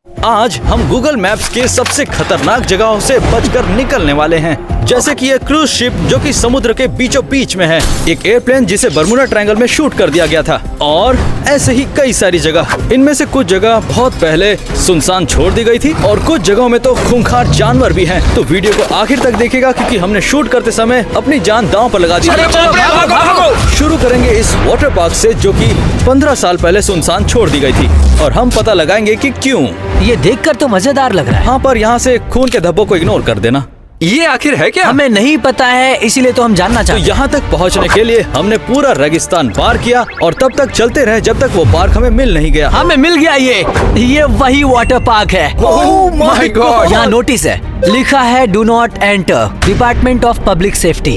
आज हम Google maps के सबसे खतरनाक जगहों से बचकर निकलने वाले हैं, जैसे कि ये क्रूज शिप जो कि समुद्र के बीचों बीच में है, एक एयरप्लेन जिसे बर्मुडा ट्रायंगल में शूट कर दिया गया था, और ऐसे ही कई सारी जगह। इनमें से कुछ जगह बहुत पहले सुनसान छोड़ दी गई थी और कुछ जगहों में तो खूंखार जानवर भी हैं। तो वीडियो को आखिर तक देखिएगा क्योंकि हमने शूट करते समय अपनी जान दांव पर लगा दी थी। शुरू करेंगे इस वाटर पार्क से जो कि 15 साल पहले सुनसान छोड़ दी गई थी, और हम पता लगाएंगे कि क्यों। ये देखकर तो मजेदार लग रहा है। हाँ, पर यहाँ से खून के धब्बों को इग्नोर कर देना। ये आखिर है क्या? हमें नहीं पता है, इसीलिए तो हम जानना तो चाहते हैं। यहाँ तक पहुँचने के लिए हमने पूरा रेगिस्तान पार किया और तब तक चलते रहे जब तक वो पार्क हमें मिल नहीं गया। हमें मिल गया ये वही वाटर पार्क है। Oh my God! यहाँ नोटिस है, लिखा है do not enter, department of public safety.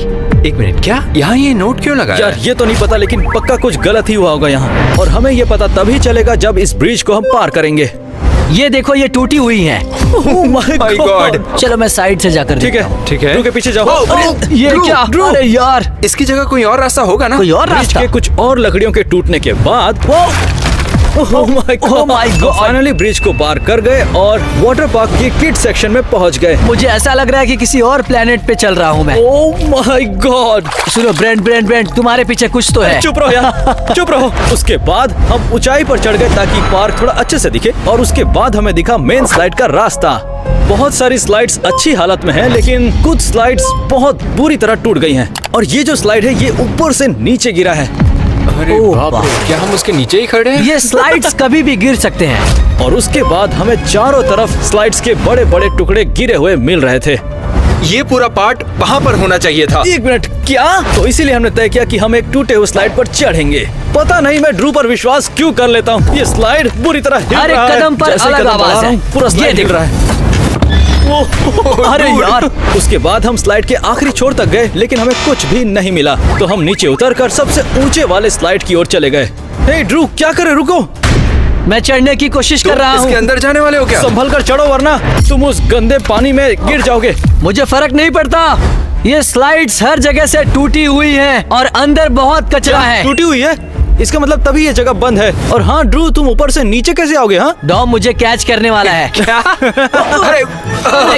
एक मिनट, क्या यहाँ ये नोट क्यों लगा यार ये तो नहीं पता, लेकिन पक्का कुछ गलत ही हुआ होगा यहाँ, और हमें ये पता तभी चलेगा जब इस ब्रिज को हम पार करेंगे। ये देखो, ये टूटी हुई है। Oh my God! चलो मैं साइड से जाकर ठीक देखता हूँ। है, ठीक है। ड्रू के पीछे जाओ। अरे ये ड्रू, क्या? ड्रू। अरे यार, इसकी जगह कोई और रास्ता होगा ना? कोई और ब्रिज रास्ता? के कुछ और लकड़ियों के टूटने के बाद Oh my God! Finally bridge को पार कर गए और वाटर पार्क के किड सेक्शन में पहुंच गए। मुझे ऐसा लग रहा है कि किसी और प्लेनेट पे चल रहा हूँ मैं। Oh my God! सुनो ब्रेंट, तुम्हारे पीछे कुछ तो है। चुप रहो यार, चुप रहो। उसके बाद हम ऊंचाई पर चढ़ गए ताकि पार्क थोड़ा अच्छे से दिखे, और उसके बाद हमें दिखा मेन स्लाइड का रास्ता। बहुत सारी स्लाइड्स अच्छी हालत में हैं, लेकिन कुछ स्लाइड्स बहुत बुरी तरह टूट गई हैं, और ये जो स्लाइड है ये ऊपर से नीचे गिरा है। अरे ओह, बाप रे, क्या हम उसके नीचे ही खड़े हैं? ये स्लाइड्स कभी भी गिर सकते हैं। और उसके बाद हमें चारों तरफ स्लाइड्स के बड़े बड़े टुकड़े गिरे हुए मिल रहे थे। ये पूरा पार्ट वहाँ पर होना चाहिए था। एक मिनट, क्या? तो इसीलिए हमने तय किया कि हम एक टूटे हुए स्लाइड पर चढ़ेंगे। पता नहीं मैं ड्रू पर विश्वास क्यों कर लेता हूँ। ये स्लाइड बुरी तरह हिल हर एक रहा है। कदम पर जैसे अलग कदम बढ़ा आवाज रहा है। हूँ, पूरा ये स्लाइड हिल देखो। रहा है। अरे यार, उसके बाद हम स्लाइड के आखिरी छोर तक गए, लेकिन हमें कुछ भी नहीं मिला। तो हम नीचे उतरकर सबसे ऊंचे वाले स्लाइड की ओर चले गए। हे ड्रू, क्या करे, रुको। मैं चढ़ने की कोशिश कर रहा इसके हूँ। अंदर जाने वाले हो क्या? संभल कर चढ़ो वरना तुम उस गंदे पानी में गिर जाओगे। मुझे फर्क नहीं पड़ता। ये स्लाइड्स हर जगह से टूटी हुई हैं और अंदर बहुत कचरा है। टूटी हुई है, इसका मतलब तभी ये जगह बंद है। और हाँ ड्रू, तुम ऊपर से नीचे कैसे आओगे? हाँ, डॉम मुझे कैच करने वाला है। क्या? अरे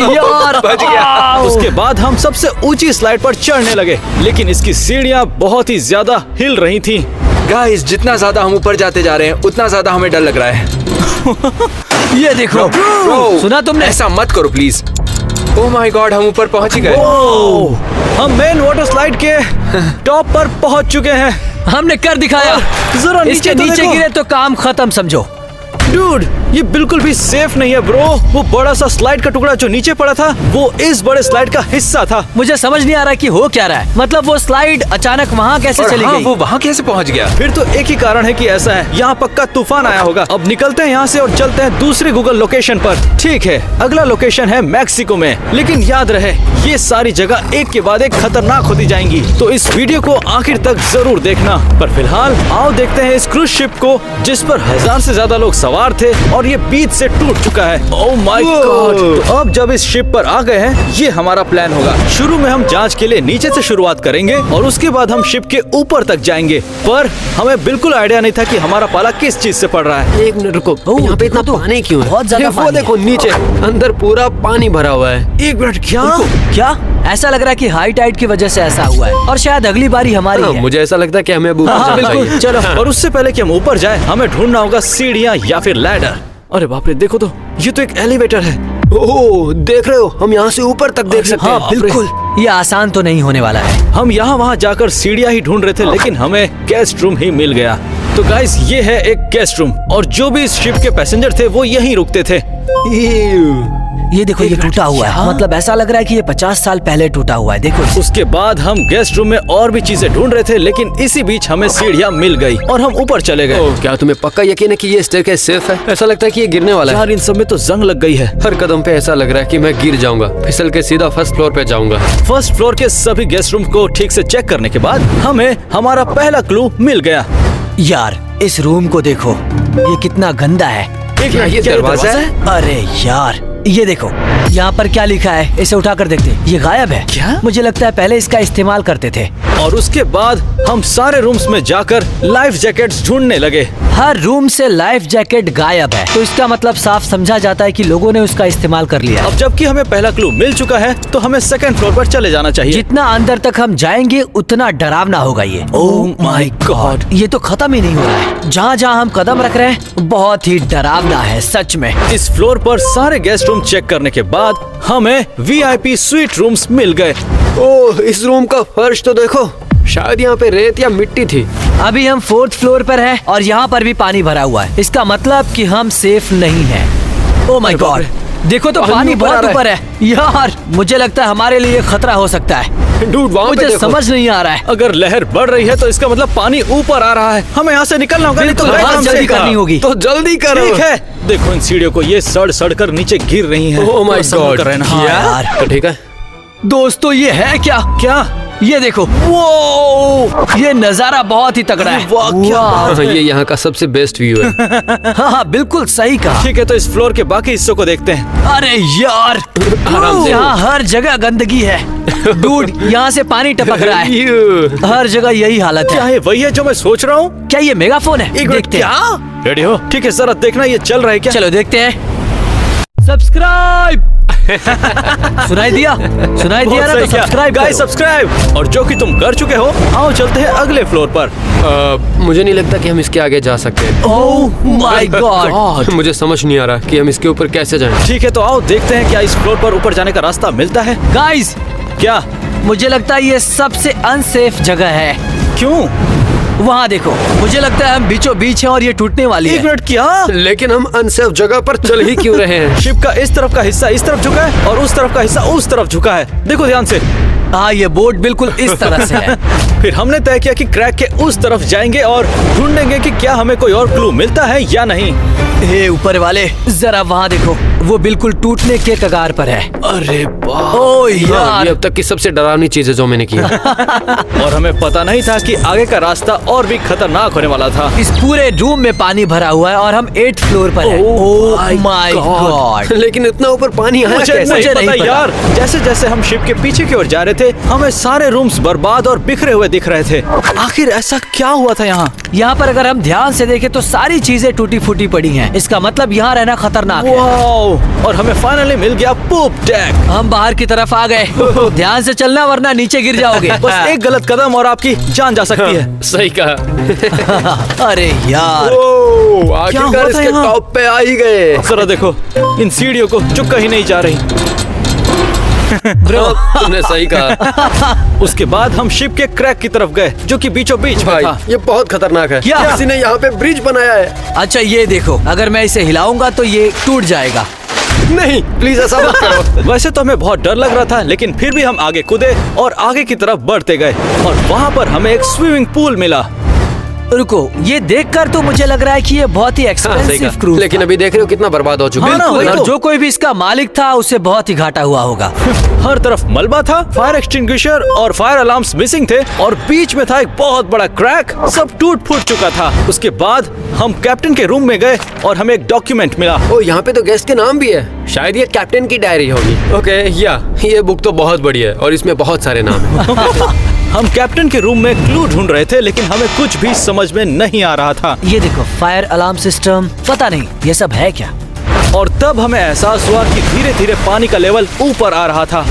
यार, बच गया। उसके बाद हम सबसे ऊंची स्लाइड पर चढ़ने लगे, लेकिन इसकी सीढ़ियाँ बहुत ही ज्यादा हिल रही थीं। गाइस, जितना ज्यादा हम ऊपर जाते जा रहे हैं उतना ज्यादा हमें डर लग रहा है। ये देखो, Bro, सुना तुमने? ऐसा मत करो प्लीज। ओह माय गॉड, हम ऊपर पहुंच ही गए। ओह, हम मेन वाटर स्लाइड के टॉप पर पहुंच चुके हैं। हमने कर दिखाया। जरा इसके तो नीचे देखो। गिरे तो काम खत्म समझो। डूड, ये बिल्कुल भी सेफ नहीं है ब्रो। वो बड़ा सा स्लाइड का टुकड़ा जो नीचे पड़ा था वो इस बड़े स्लाइड का हिस्सा था। मुझे समझ नहीं आ रहा कि हो क्या रहा है। मतलब वो स्लाइड अचानक वहाँ कैसे और चली हाँ, गई? वो वहाँ कैसे पहुंच गया? फिर तो एक ही कारण है कि ऐसा है, यहाँ पक्का तूफान आया होगा। अब निकलते हैं यहाँ से और चलते हैं दूसरी गूगल लोकेशन पर। ठीक है, अगला लोकेशन है मैक्सिको में, लेकिन याद रहे ये सारी जगह एक के बाद एक खतरनाक होती जाएंगी, तो इस वीडियो को आखिर तक जरूर देखना। पर फिलहाल आओ देखते हैं इस क्रूज शिप को जिस पर 1000 से ज्यादा लोग सवार थे और ये बीच से टूट चुका है। ओह माय गॉड! तो अब जब इस शिप पर आ गए हैं, ये हमारा प्लान होगा। शुरू में हम जांच के लिए नीचे से शुरुआत करेंगे और उसके बाद हम शिप के ऊपर तक जाएंगे। पर हमें बिल्कुल आइडिया नहीं था कि हमारा पाला किस चीज से पड़ रहा है। एक मिनट रुको, ओह, यहाँ पे इतना देखो तो, पानी क्यों है? बहुत ज्यादा ये वो पानी है। देखो नीचे, अंदर पूरा पानी भरा हुआ है। एक मिनट, क्या? क्या? ऐसा लग रहा है कि हाई टाइड की वजह से ऐसा हुआ है, और शायद अगली बारी हमारी हाँ, है। मुझे ऐसा लगता है कि हमें अब ऊपर हाँ, जाना बिल्कुल। चाहिए। चलो। और उससे पहले कि हम ऊपर जाएं, हमें ढूंढना होगा सीढ़ियाँ या फिर लैडर। अरे बाप रे, देखो तो, ये तो एक एलिवेटर है। ओह, देख रहे हो, हम यहाँ से ऊपर तक देख सकते हाँ हैं। बिल्कुल, ये आसान तो नहीं होने वाला है। हम यहाँ वहाँ जाकर सीढ़ियाँ ही ढूंढ रहे थे, लेकिन हमें गेस्ट रूम ही मिल गया। तो गाइस, ये है एक गेस्ट रूम, और जो भी इस शिप के पैसेंजर थे वो यहीं रुकते थे। ये देखो, ये टूटा हुआ है। मतलब ऐसा लग रहा है कि ये 50 साल पहले टूटा हुआ है। देखो इसे। उसके बाद हम गेस्ट रूम में और भी चीजें ढूंढ रहे थे, लेकिन इसी बीच हमें सीढ़ियाँ मिल गई और हम ऊपर चले गए। ओह, क्या तुम्हें पक्का यकीन है कि ये स्टेयरकेस सेफ है? ऐसा लगता है कि ये गिरने वाला है। यार, इन सब में तो जंग लग गई है। हर कदम पे ऐसा लग रहा है कि मैं गिर जाऊंगा। फिसल के सीधा फर्स्ट फ्लोर पे जाऊंगा। फर्स्ट फ्लोर के सभी गेस्ट रूम को ठीक से चेक करने के बाद हमें हमारा पहला क्लू मिल गया। यार, इस रूम को देखो, ये कितना गंदा है। एक क्या ये क्या दरवाजा है? अरे यार, ये देखो यहाँ पर क्या लिखा है, इसे उठा कर देखते हैं। ये गायब है। क्या? मुझे लगता है पहले इसका इस्तेमाल करते थे। और उसके बाद हम सारे रूम्स में जाकर लाइफ जैकेट्स ढूंढने लगे। हर रूम से लाइफ जैकेट गायब है, तो इसका मतलब साफ समझा जाता है कि लोगों ने उसका इस्तेमाल कर लिया। अब जबकि हमें पहला क्लू मिल चुका है तो हमें सेकंड फ्लोर पर चले जाना चाहिए। जितना अंदर तक हम जाएंगे उतना डरावना होगा ये। Oh my God! ये तो खत्म ही नहीं हो रहा है। जहाँ जहाँ हम कदम रख रहे हैं बहुत ही डरावना है सच में। इस फ्लोर पर सारे गेस्ट रूम चेक करने के बाद हमें VIP स्वीट रूम्स मिल गए। ओह, इस रूम का फर्श तो देखो, शायद यहाँ पे रेत या मिट्टी थी। अभी हम 4th फ्लोर पर हैं और यहाँ पर भी पानी भरा हुआ है। इसका मतलब कि हम सेफ नहीं हैं। ओह माय गॉड, देखो तो पानी ऊपर आ बहुत रहा है। ऊपर है यार। मुझे लगता है हमारे लिए खतरा हो सकता है। डूड, वहाँ पे मुझे देखो। समझ नहीं आ रहा है। अगर लहर बढ़ रही है तो इसका मतलब पानी ऊपर आ रहा है। हमें यहाँ से निकलना होगा, नहीं तो बिल्कुल, गए बहुत काम से। जल्दी करनी होगी। तो जल्दी करो। ठीक है, देखो इन सीढ़ियों को, ये सड़ कर नीचे गिर रही हैं। ओह माय तो संभल गॉड। कर रहना। हाँ यार। तो ठीक है। दोस्तों ये है क्या? क्या? ये देखो, वो ये नजारा बहुत ही तगड़ा है। वाह, क्या बात हाँ, ये यहाँ का सबसे बेस्ट व्यू है। हाँ हाँ बिल्कुल सही कहा। ठीक है, तो इस फ्लोर के बाकी हिस्सों को देखते हैं। अरे यार, आराम से। यहाँ हर जगह गंदगी है। डूड, यहाँ से पानी टपक रहा है। यू। हर जगह यही हालत क्या है। ये वही है जो मैं सोच रहा हूँ? क्या ये मेगाफोन है? एक मिनट, देखते हैं। क्या? रेडी हो? ठीक है, जरा देखना ये चल रहा है क्या? चलो देखते हैं। सब्सक्राइब। सुनाई दिया? सुनाई दिया ना? तो सब्सक्राइब गाइस, करो। सब्सक्राइब। और जो कि तुम कर चुके हो, आओ चलते हैं अगले फ्लोर पर। मुझे नहीं लगता कि हम इसके आगे जा सकते हैं। ओह माय गॉड। मुझे समझ नहीं आ रहा कि हम इसके ऊपर कैसे जाएं। ठीक है, तो आओ देखते हैं क्या इस फ्लोर पर ऊपर जाने का रास्ता मिलता है। गाइस, क्या? मुझे लगता है ये सबसे अनसेफ जगह है। क्यों? वहाँ देखो, मुझे लगता है हम बीचों बीच हैं और ये टूटने वाली एक है। मिनट, क्या? लेकिन हम अनसेफ जगह पर चल ही क्यों रहे हैं? शिप का इस तरफ का हिस्सा इस तरफ झुका है और उस तरफ का हिस्सा उस तरफ झुका है। देखो ध्यान से। हाँ, ये बोट बिल्कुल इस तरह से है। फिर हमने तय किया कि क्रैक के उस तरफ जाएंगे और ढूंढेंगे कि क्या हमें कोई और क्लू मिलता है या नहीं। हे ऊपर वाले, जरा वहाँ देखो, वो बिल्कुल टूटने के कगार पर है। अरे बाप! ओ हाँ, यार, ये अब तक की सबसे डरावनी चीज है जो मैंने की है। और हमें पता नहीं था कि आगे का रास्ता और भी खतरनाक होने वाला था। इस पूरे रूम में पानी भरा हुआ है और हम 8th फ्लोर पर हैं। Oh oh my God. लेकिन इतना ऊपर पानी आया मुझे कैसे? नहीं पता यार। जैसे जैसे हम शिप के पीछे की ओर जा रहे थे, हमें सारे रूम्स बर्बाद और बिखरे हुए दिख रहे थे। आखिर ऐसा क्या हुआ था यहाँ? यहाँ पर अगर हम ध्यान से देखें तो सारी चीजें टूटी फूटी पड़ी हैं। इसका मतलब यहाँ रहना खतरनाक है। वाओ! और हमें फाइनली मिल गया पूप डेक। हम बाहर की तरफ आ गए। ध्यान से चलना वरना नीचे गिर जाओगे। बस एक गलत कदम और आपकी जान जा सकती है। सही कहा। अरे यार, ओह, क्या हुआ आखिरकार था इसके यहाँ? टॉप पे आ ही गए। जरा देखो, इन सीढ़ियों को जो कहीं नहीं जा रही। तुमने सही कहा। उसके बाद हम शिप के क्रैक की तरफ गए जो कि बीचों बीच में भाई, था। ये बहुत खतरनाक है। क्या? किसी ने यहाँ पे ब्रिज बनाया है। अच्छा ये देखो, अगर मैं इसे हिलाऊंगा तो ये टूट जाएगा। नहीं, प्लीज ऐसा मत करो। वैसे तो हमें बहुत डर लग रहा था, लेकिन फिर भी हम आगे कूदे और आगे की तरफ बढ़ते गए और वहाँ पर हमें एक स्विमिंग पूल मिला। रुको, ये देखकर तो मुझे लग रहा है कि ये बहुत ही हाँ, सही एक्सपेंसिव कहा। क्रूज लेकिन अभी देख रहे हो कितना बर्बाद हो चुका हाँ है। ना, वही और तो। जो कोई भी इसका मालिक था उसे बहुत ही घाटा हुआ होगा। हर तरफ मलबा था, फायर एक्सटिंग्विशर और फायर अलार्म्स मिसिंग थे और बीच में था एक बहुत बड़ा क्रैक। सब टूट फूट चुका था। उसके बाद हम कैप्टन के रूम में गए और हमें एक डॉक्यूमेंट मिला। ओ, यहाँ पे तो गेस्ट के नाम भी है। शायद ये कैप्टन की डायरी होगी। ओके, या ये बुक तो बहुत बड़ी है और इसमें बहुत सारे नाम हैं। हम कैप्टन के रूम में क्लू ढूंढ रहे थे, लेकिन हमें कुछ भी समझ में नहीं आ रहा था। ये देखो, फायर अलार्म सिस्टम, पता नहीं ये सब है क्या। और तब हमें एहसास हुआ कि धीरे धीरे पानी का लेवल ऊपर आ रहा था।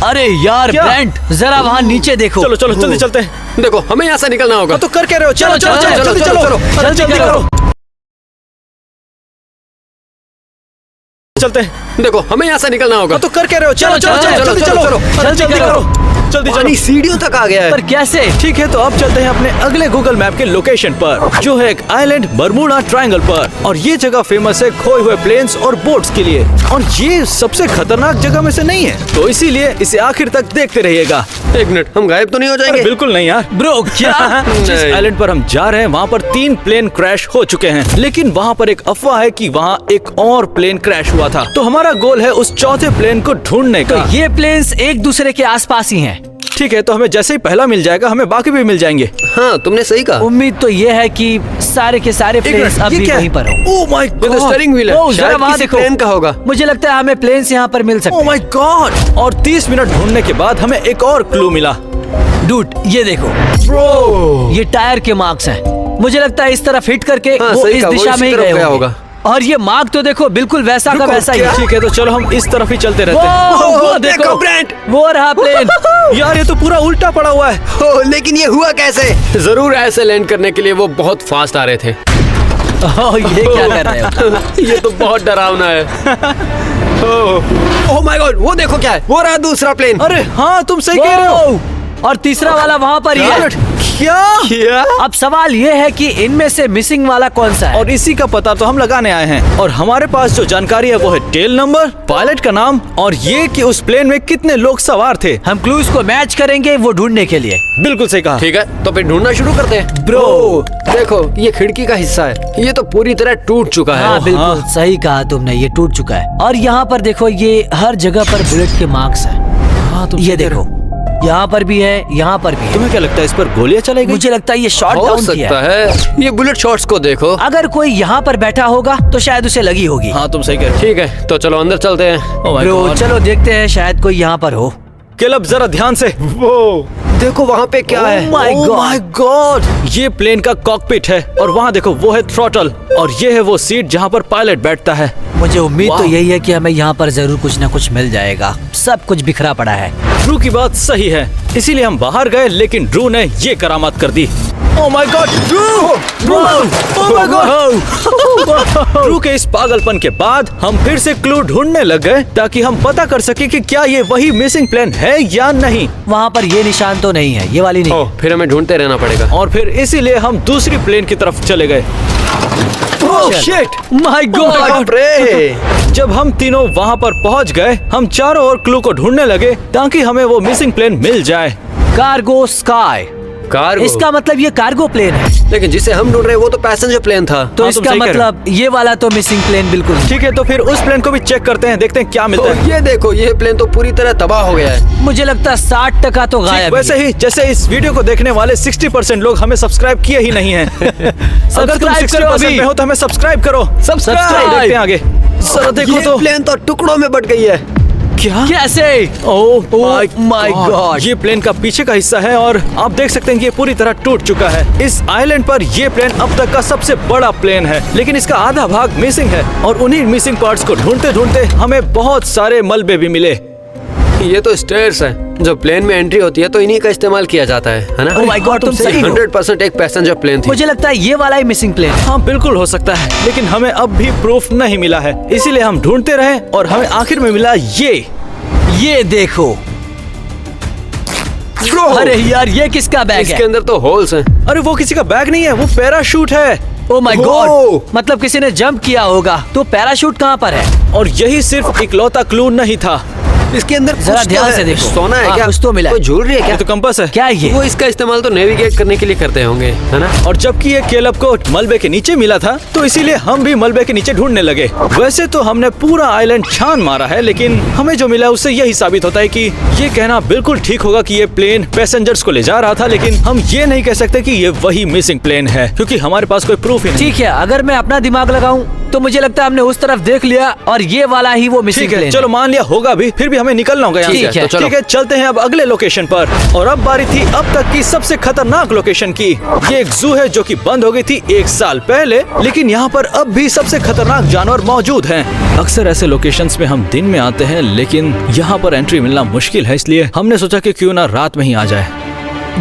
अरे यार क्या? ब्रेंट, जरा वहाँ नीचे देखो। चलो चलो जल्दी चलते हैं। देखो, हमें यहाँ से निकलना होगा। तो कर क्या रहे हो? चलो चलो चलो, चलो जल्दी चलो, चलो, चलो, अरे जल्दी जल्दी करो। करो। चलते हैं। देखो, हमें यहाँ से निकलना होगा। तो कर क्या रहे हो? चलो चलो चलो जल्दी चलो, अरे जल्दी करो, जल्दी पानी चलो। सीढ़ियों तक आ गया है। पर कैसे? ठीक है, तो अब चलते हैं अपने अगले गूगल मैप के लोकेशन पर, जो है एक आइलैंड बरमूडा ट्रायंगल पर। और ये जगह फेमस है खोए हुए प्लेन्स और बोट्स के लिए। और ये सबसे खतरनाक जगह में से नहीं है, तो इसीलिए इसे आखिर तक देखते रहिएगा। एक मिनट, हम गायब तो नहीं हो अरे जाएंगे? बिल्कुल नहीं यार। ब्रो क्या? जिस नहीं। आइलैंड पर हम जा रहे हैं वहाँ पर 3 प्लेन क्रैश हो चुके हैं, लेकिन वहाँ पर एक अफवाह है कि वहाँ एक और प्लेन क्रैश हुआ था। तो हमारा गोल है उस चौथे प्लेन को ढूंढने का। ये प्लेन्स एक दूसरे के आसपास ही हैं। ठीक है, तो हमें जैसे ही पहला मिल जाएगा हमें बाकी भी मिल जाएंगे। हाँ, तुमने सही कहा। उम्मीद तो ये है कि सारे के सारे प्लेन्स अब भी वहीं पर हो। ओह माय ये तो गॉड, स्टीयरिंग व्हील है। ओह, जरा शायद वहाँ किसी देखो। प्लेन का होगा। मुझे लगता है हमें प्लेन्स यहाँ पर मिल सकते ओह हैं। My God. और 30 मिनट ढूंढने के बाद हमें एक और क्लू मिला। डूड, ये देखो ब्रो, ये टायर के मार्क्स हैं। मुझे लगता है इस तरफ हिट करके हाँ, वो सही इस कहा, वो दिशा इसी में ही तरफ गए गया होंगे। होगा। और ये मार्क तो देखो बिल्कुल वैसा का वैसा ही है। ठीक है, तो चलो हम इस तरफ ही चलते रहते हैं। वो देखो, देखो ब्रेंट। वो रहा प्लेन। यार ये तो पूरा उल्टा पड़ा हुआ है। ओह, लेकिन ये हुआ कैसे? जरूर ऐसे लैंड करने के लिए वो बहुत फास्ट आ रहे थे। ओह, ये क्या कर रहे हो? ये तो बहुत डरावना है। ओह माय गॉड, वो देखो क्या है, वो रहा दूसरा प्लेन। अरे हाँ, तुम सही कह रहे हो। वो! और तीसरा वाला वहाँ पर ही है। क्या? अब सवाल ये है कि इनमें से मिसिंग वाला कौन सा है? और इसी का पता तो हम लगाने आए हैं। और हमारे पास जो जानकारी है वो है टेल नंबर, पायलट का नाम और ये कि उस प्लेन में कितने लोग सवार थे। हम क्लूज को मैच करेंगे वो ढूंढने के लिए। बिल्कुल सही कहा। ठीक है, तो फिर ढूंढना शुरू करते हैं। Bro। देखो, ये खिड़की का हिस्सा है। ये तो पूरी तरह टूट चुका है। हाँ, बिल्कुल हाँ। सही कहा तुमने, ये टूट चुका है। और यहाँ पर देखो, ये हर जगह पर बुलेट के मार्क्स हैं। हाँ, तुम ये सही कह रहे देखो, हो। यहाँ पर भी है, यहाँ पर भी है। तुम्हें क्या लगता है इस पर गोलियां चलेगी? मुझे लगता है ये शॉट हो डाउन किया सकता है। है। ये बुलेट शॉट्स को देखो। अगर कोई यहाँ पर बैठा होगा तो शायद उसे लगी होगी। हाँ, तुम सही कह रहे हो। ठीक है, तो चलो अंदर चलते हैं। Oh my bro, God। चलो देखते हैं, शायद कोई यहाँ पर हो। केलब जरा ध्यान से। देखो वहाँ पे क्या है। Oh my God। My God, ये प्लेन का कॉकपिट है और वहाँ देखो वो है थ्रॉटल और ये है वो सीट जहाँ पर पायलट बैठता है। मुझे उम्मीद तो वाह। यही है कि हमें यहाँ पर जरूर कुछ न कुछ मिल जाएगा। सब कुछ बिखरा पड़ा है। ड्रू की बात सही है, इसीलिए हम बाहर गए, लेकिन ड्रू ने ये करामात कर दी। Oh my God, Drew! Oh my God! Drew के इस पागलपन के बाद हम फिर से क्लू ढूंढने लग गए ताकि हम पता कर सके कि क्या ये वही मिसिंग प्लेन है या नहीं। वहाँ पर ये निशान तो नहीं है, ये वाली नहीं। ओह, फिर हमें ढूंढते रहना पड़ेगा। और फिर इसीलिए हम दूसरी प्लेन की तरफ चले गए। Oh shit! My God! बाप रे! जब हम तीनों वहाँ पर पहुँच गए, हम चारों ओर क्लू को ढूंढने लगे ताकि हमें वो मिसिंग प्लेन मिल जाए। Cargo sky, cargo. इसका मतलब ये कार्गो प्लेन है। लेकिन जिसे हम ढूंढ रहे हैं वो तो पैसेंजर प्लेन था। तो हाँ, तुम इसका सही कह रहे हो। मतलब ये वाला तो मिसिंग प्लेन बिल्कुल नहीं। ठीक है, तो फिर उस प्लेन को भी चेक करते हैं, देखते हैं क्या मिलता है। ये देखो, ये प्लेन तो पूरी तरह तबाह हो गया है। मुझे लगता है 60% तो ठीक, गायब वैसे ही जैसे इस वीडियो को देखने वाले 60% लोग हमें सब्सक्राइब किए ही नहीं हैं। अगर तुम Subscribe करो 60% अभी। में हो तो हमें सब्सक्राइब करो। Subscribe। देखते हैं आगे। जरा देखो ये तो प्लेन तो टुकड़ों में बट गई है। क्या? कैसे? ओह my God। ये प्लेन का पीछे का हिस्सा है और आप देख सकते हैं कि ये पूरी तरह टूट चुका है। इस आइलैंड पर ये प्लेन अब तक का सबसे बड़ा प्लेन है, लेकिन इसका आधा भाग मिसिंग है और उन्हीं मिसिंग पार्ट्स को ढूंढते ढूंढते हमें बहुत सारे मलबे भी मिले। ये तो स्टेयर्स है। जब प्लेन में एंट्री होती है तो इन्हीं का इस्तेमाल किया जाता है ना? Oh my God, तुम सही हो। 100% एक पैसेंजर प्लेन थी। मुझे लगता है ये वाला ही मिसिंग प्लेन। हाँ, बिल्कुल हो सकता है, लेकिन हमें अब भी प्रूफ नहीं मिला है, इसीलिए हम ढूंढते रहे और हमें आखिर में मिला ये देखो। अरे यार, ये किसका बैग इसके है? अंदर तो होल्स हैं। अरे वो किसी का बैग नहीं है, वो पैराशूट है। Oh my oh. गॉड, मतलब किसी ने जंप किया होगा। तो पैराशूट कहाँ पर है? और यही सिर्फ इकलौता क्लू नहीं था। इसके अंदर जरा कुछ तो ध्यान है। से देखो। सोना है हाँ, क्या? कुछ तो मिला है। कोई ज्वेलरी है क्या? ये तो कंपास है। क्या है ये? वो इसका इस्तेमाल तो नेविगेट करने के लिए करते होंगे, है ना? और जबकि ये केलब को मलबे के नीचे मिला था, तो इसीलिए हम भी मलबे के नीचे ढूंढने लगे। वैसे तो हमने पूरा आइलैंड छान मारा है, लेकिन हमें जो मिला उससे यही साबित होता है कि ये कहना बिल्कुल ठीक होगा कि ये प्लेन पैसेंजर्स को ले जा रहा था, लेकिन हम ये नहीं कह सकते कि ये वही मिसिंग प्लेन है, क्योंकि हमारे पास कोई प्रूफ ही नहीं। ठीक है, अगर मैं अपना दिमाग लगाऊं तो मुझे लगता है हमने उस तरफ देख लिया और ये वाला ही वो मिसिंग ठीक है, प्लेन चलो मान लिया होगा भी, फिर भी हमें निकलना होगा यहाँ ठीक से। है, तो चलो। ठीक है, चलते हैं अब अगले लोकेशन पर। और अब बारी थी अब तक की सबसे खतरनाक लोकेशन की। ये एक जू है जो कि बंद हो गई थी 1 साल पहले, लेकिन यहाँ पर अब भी सबसे खतरनाक जानवर मौजूद हैं। अक्सर ऐसे लोकेशंस में हम दिन में आते हैं, लेकिन यहाँ पर एंट्री मिलना मुश्किल है, इसलिए हमने सोचा कि क्यों ना रात में ही आ जाए।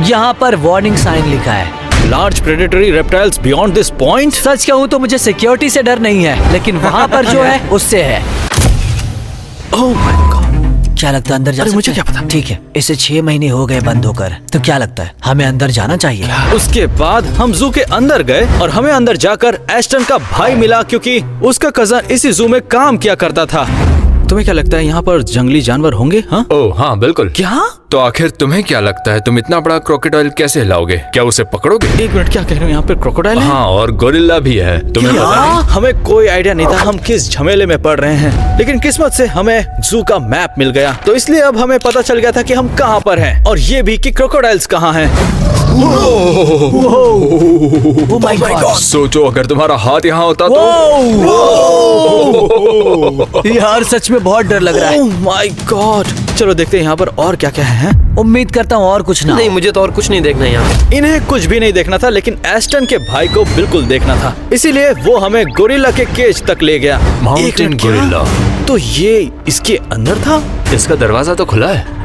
यहाँ पर वार्निंग साइन लिखा है। Large predatory reptiles beyond this point. सच कहूँ तो मुझे सिक्योरिटी से डर नहीं है, लेकिन वहाँ पर जो है उससे है। ओह माय गॉड, क्या लगता है अंदर जा अरे, सकते मुझे हैं? क्या पता? ठीक है, इसे 6 महीने हो गए बंद होकर, तो क्या लगता है हमें अंदर जाना चाहिए? उसके बाद हम जू के अंदर गए और हमें अंदर जाकर एस्टन का भाई मिला, क्योंकि उसका कजन इसी जू में काम किया करता था। तुम्हें क्या लगता है यहाँ पर जंगली जानवर होंगे? हाँ ओह हाँ बिल्कुल। क्या? तो आखिर तुम्हें क्या लगता है तुम इतना बड़ा क्रोकोडाइल कैसे लाओगे? क्या उसे पकड़ोगे? एक मिनट, क्या कह रहे हो? यहाँ पे क्रोकोडाइल है? हाँ और गोरिल्ला भी है। तुम्हें पता नहीं? हमें कोई आइडिया नहीं था हम किस झमेले में पड़ रहे हैं, लेकिन किस्मत से हमें जू का मैप मिल गया, तो इसलिए अब हमें पता चल गया था कि हम कहाँ पर हैं और ये भी कि क्रोकोडाइल्स कहाँ हैं। Oh my God! सोचो अगर तुम्हारा हाथ यहाँ होता तो। यार सच में बहुत डर लग रहा है। ओह माय गॉड! चलो देखते हैं यहाँ पर और क्या क्या है। उम्मीद करता हूँ और कुछ ना हो। नहीं, मुझे तो और कुछ नहीं देखना है यहाँ। इन्हें कुछ भी नहीं देखना था, लेकिन एस्टन के भाई को बिल्कुल देखना था, इसीलिए वो हमें गोरिल्ला के केज तक ले गया। माउंटेन एक मिनट, क्या? गोरिल्ला। तो ये इसके अंदर था? इसका दरवाजा तो खुला है।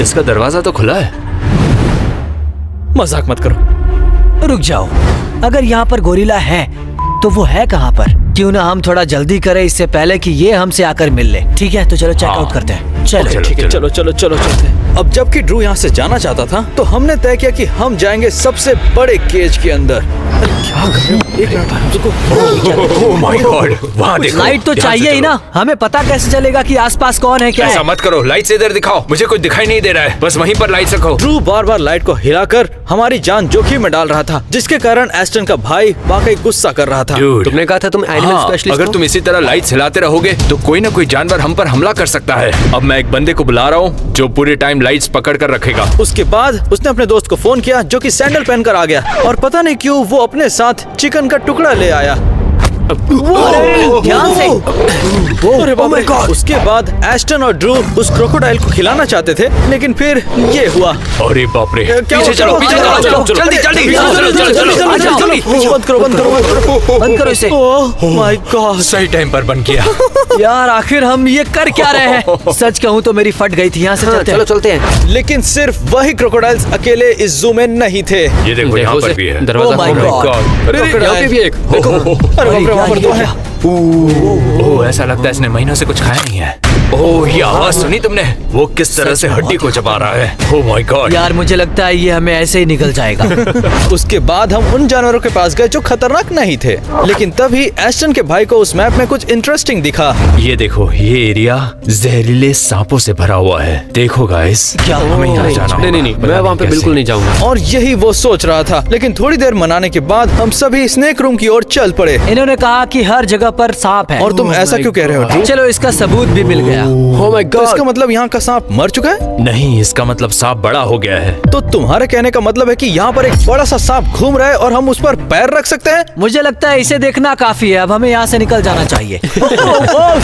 इसका दरवाजा तो खुला है। मजाक मत करो। रुक जाओ, अगर यहाँ पर गोरिल्ला है तो वो है कहाँ पर? क्यों ना हम थोड़ा जल्दी करें इससे पहले कि ये हमसे आकर मिल ले। ठीक है, तो चलो चेकआउट करते हैं। चलो। ठीक है, चलो चलो चलो चलते हैं। अब जबकि ड्रू यहाँ से जाना चाहता था, तो हमने तय किया कि हम जाएंगे सबसे बड़े केज के अंदर। अरे क्या कर रहे हो? एक मिनट रुको। ओह माय गॉड, वहाँ देखो। लाइट तो ध्यान से चाहिए ही चलो। ना, हमें पता कैसे चलेगा कि आसपास कौन है क्या ऐसा है? मत करो, लाइट से इधर दिखाओ। मुझे कुछ दिखाई नहीं दे रहा है, बस वहीं पर लाइट रखो। ड्रू बार बार लाइट को हिलाकर हमारी जान जोखिम में डाल रहा था, जिसके कारण एस्टन का भाई वाकई गुस्सा कर रहा था। Dude, तुमने कहा था तुम एनिमल हाँ, स्पेशलिस्ट अगर हो? तुम इसी तरह लाइट हिलाते रहोगे तो कोई ना कोई जानवर हम पर हमला कर सकता है। अब मैं एक बंदे को बुला रहा हूँ जो पूरे टाइम लाइट्स पकड़ कर रखेगा। उसके बाद उसने अपने दोस्त को फोन किया जो कि सैंडल पहनकर आ गया, और पता नहीं क्यों वो अपने साथ चिकन का टुकड़ा ले आया। ध्यान से। अरे बाप रे! उसके बाद एस्टन और ड्रू उस क्रोकोडाइल को खिलाना चाहते थे, लेकिन फिर ये हुआ। अरे बाप रे, क्या पीछे हुआ? चलो, पीछे चलो, चलो, जल्दी जल्दी, चलो। बंद करो, बंद करो, बंद करो इसे। ओह माय गॉड! सही टाइम पर बंद किया। यार आखिर हम ये कर क्या रहे हैं? सच कहूँ तो मेरी फट गई थी। यहाँ से हाँ, चलते चलो हैं। चलते हैं। लेकिन सिर्फ वही क्रोकोडाइल्स अकेले इस जू में नहीं थे। ये देखो यहाँ पर भी है। दरवाजा Oh my खोल रहा है। God! अरे यहाँ पे भी एक। अरे बाप रे, वहाँ पर दो ये है। ओह, ऐसा लगता है इसने महीनों से कुछ खाया नहीं है। ओह, ये आवाज सुनी तुमने? वो किस तरह से हड्डी को चबा रहा है। ओह माय गॉड। यार मुझे लगता है ये हमें ऐसे ही निकल जाएगा। उसके बाद हम उन जानवरों के पास गए जो खतरनाक नहीं थे, लेकिन तभी एस्टन के भाई को उस मैप में कुछ इंटरेस्टिंग दिखा। ये देखो, ये एरिया जहरीले सांपों से भरा हुआ है। देखो गाइस, क्या? हमें यहाँ जाना होगा। नहीं, पता मैं वहाँ पे कैसे। बिल्कुल नहीं जाऊंगा। और यही वो सोच रहा था, लेकिन थोड़ी देर मनाने के बाद हम सभी स्नेक रूम की ओर चल पड़े। इन्होंने कहा कि हर जगह पर सांप है। और तुम ऐसा क्यों कह रहे हो ड्रू? चलो इसका सबूत भी मिल गया। Oh my तो God! इसका मतलब यहाँ का सांप मर चुका है? नहीं, इसका मतलब सांप बड़ा हो गया है। तो तुम्हारे कहने का मतलब है कि यहाँ पर एक बड़ा सा सांप घूम रहा है और हम उस पर पैर रख सकते हैं? मुझे लगता है इसे देखना काफी है, अब हमें यहाँ से निकल जाना चाहिए।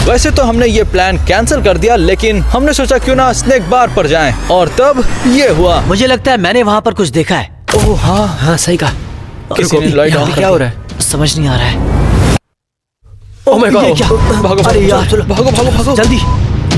वैसे तो हमने ये प्लान कैंसिल कर दिया, लेकिन हमने सोचा क्यों ना स्नेक बार पर जाएं, और तब ये हुआ। मुझे लगता है मैंने वहाँ पर कुछ देखा है। ओह हाँ, हाँ सही कहा। किसी ने लाइट यहाँ ऑन पे कर क्या दी। हो रहा है समझ नहीं आ रहा है। Oh my God! ये क्या? भागो, अरे यार चलो, भागो भागो भागो जल्दी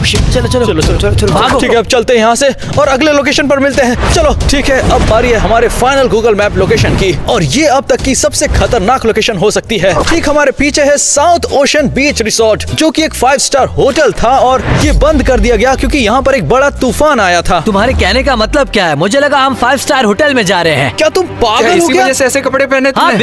चलो चलो चलो चलो चलो चलो भागो। ठीक है, अब चलते हैं यहाँ से और अगले लोकेशन पर मिलते हैं। चलो ठीक है, अब बारी है हमारे फाइनल गूगल मैप लोकेशन की, और ये अब तक की सबसे खतरनाक लोकेशन हो सकती है। ठीक हमारे पीछे है साउथ ओशन बीच रिसोर्ट, जो कि एक 5 स्टार होटल था, और ये बंद कर दिया गया क्योंकि यहाँ पर एक बड़ा तूफान आया था। तुम्हारे कहने का मतलब क्या है? मुझे लगा हम 5 स्टार होटल में जा रहे हैं। क्या तुम क्या पागल हो इसी क्या? वजह से ऐसे कपड़े पहने हाँ तुमने?